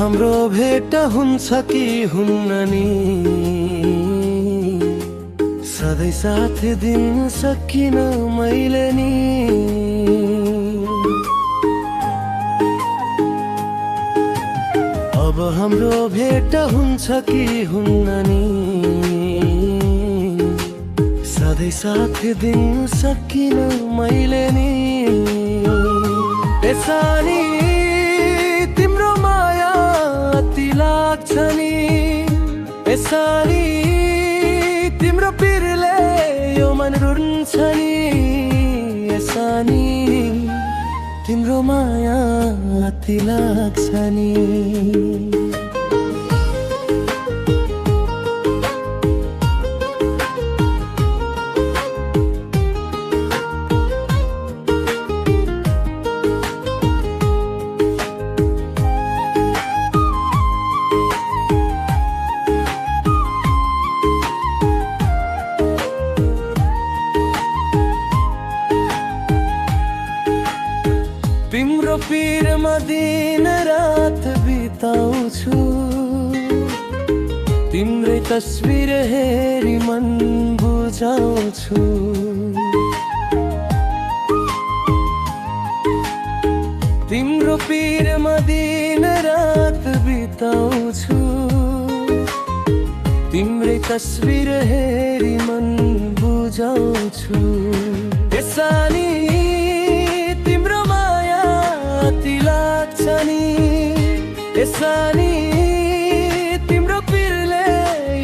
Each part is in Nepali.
हाम्रो भेट हुन्छ कि हुन्न नि, सधैँ साथ दिन सकिन मैले नि। अब हाम्रो भेट हुन्छ कि हुन्न नि, सधैँ साथ दिन सकिन मैले नि। सानी तिम्रो माया अति लाग्छ नि, सानी तिम्रो पिरले यो मन रुन्छ नि। सानी तिम्रो माया अति लाग्छ नि। तिम्रो पिरमा दिन रात बिताउँछु, तिम्रै तस्बिर हेरी मन बुझाउँछु। तिम्रो पिरमा दिन रात बिताउँछु, तिम्रै तस्बिर हेरी मन बुझाउँछु। सानी तिम्रो माया अति लाग्छ नि, सानी तिम्रो पिरले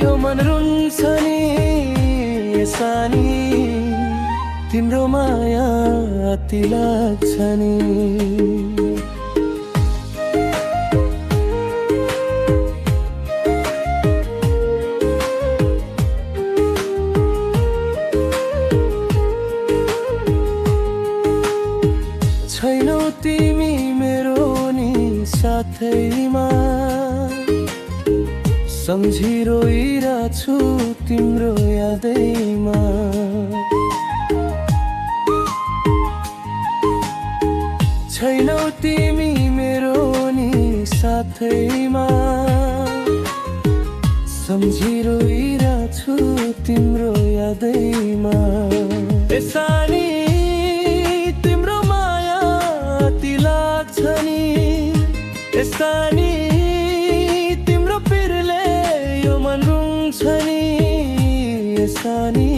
यो मन रुन्छ नि। सानी तिम्रो माया अति लाग्छ नि। छैनौ तिमी मेरो नि साथैमा, सम्झिरहेछु तिम्रो यादैमा। छैनौ तिमी मेरो नि साथैमा, सम्झिरहेछु तिम्रो यादैमा। सानी तिम्रो माया अति लाग्छ नि, सानी तिम्रो पिरले यो मन रुन्छ नि। सानी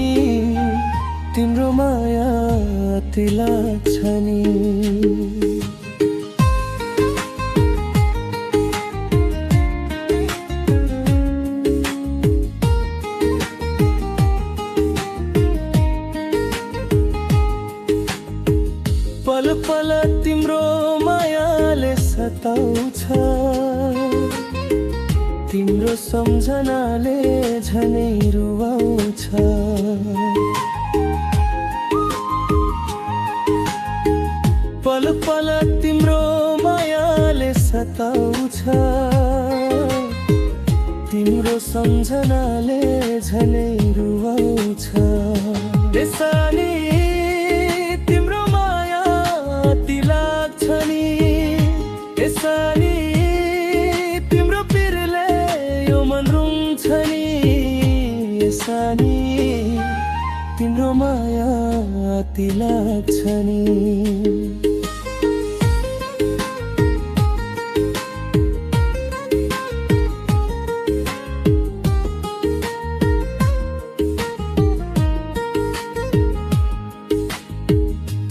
तिम्रो माया अति लाग्छ नि। पल पल तिम्रो मायाले सताउँछ, तिम्रो सम्झनाले झनै रुवाउँछ। पल पल तिम्रो मायाले सताउँछ, तिम्रो सम्झनाले झनै रुवाउँछ। सानी तिम्रो माया अति लाग्छ नि, सानी तिम्रो पिरले यो मन रुन्छ नि। सानी तिम्रो माया अति लाग्छ नि।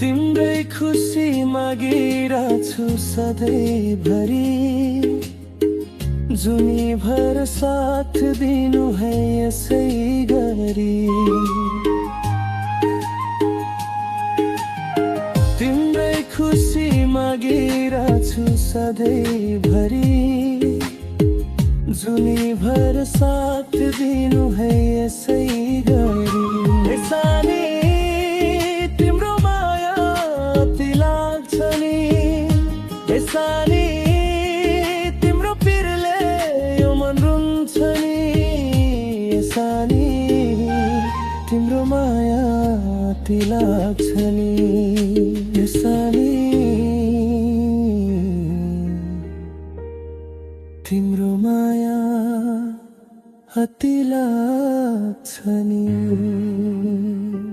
तिम्रै खुसी मागिरहेछु सधैँभरि, जुनी भर साथ दिनु है यसै गरी। तिम्रै खुसी मागिरहेछु सधैँभरि, जुनी भर साथ दिनु है यसै गरी। सानी तिम्रो माया अति लाग्छ नि, सानी तिम्रो पिरले यो मन रुन्छ नि। सानी तिम्रो माया अति लाग्छ नि। सानी तिम्रो माया अति लाग्छ नि।